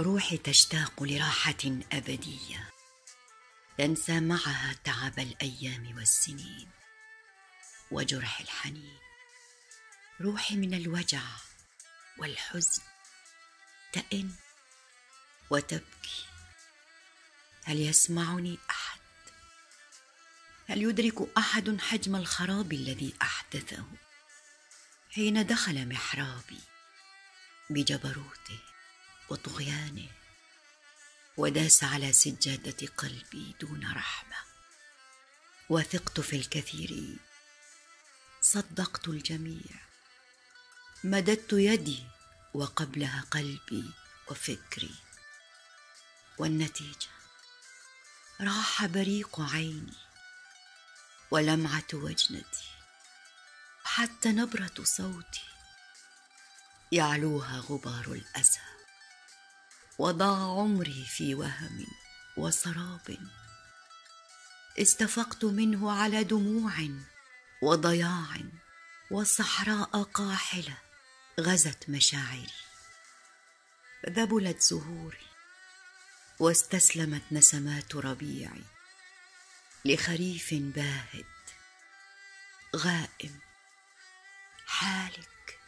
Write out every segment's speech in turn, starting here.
روحي تشتاق لراحة أبدية تنسى معها تعب الأيام والسنين وجرح الحنين. روحي من الوجع والحزن تئن وتبكي. هل يسمعني أحد؟ هل يدرك أحد حجم الخراب الذي أحدثه حين دخل محرابي بجبروته وطغيانه وداس على سجادة قلبي دون رحمة؟ وثقت في الكثيرين، صدقت الجميع، مددت يدي وقبلها قلبي وفكري، والنتيجة راح بريق عيني ولمعة وجنتي، حتى نبرة صوتي يعلوها غبار الأسى. وضاع عمري في وهم وسراب استفقت منه على دموع وضياع وصحراء قاحلة غزت مشاعري. ذبلت زهوري واستسلمت نسمات ربيعي لخريف باهت غائم حالك.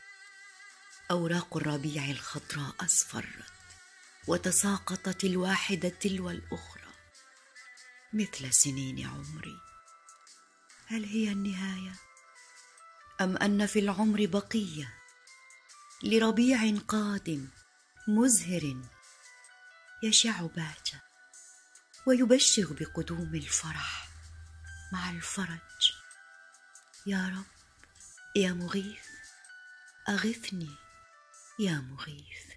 أوراق الربيع الخضراء أصفرت وتساقطت الواحدة تلو الأخرى مثل سنين عمري. هل هي النهاية أم أن في العمر بقية لربيع قادم مزهر يشع باجة ويبشر بقدوم الفرح مع الفرج؟ يا رب يا مغيث، أغثني يا مغيث.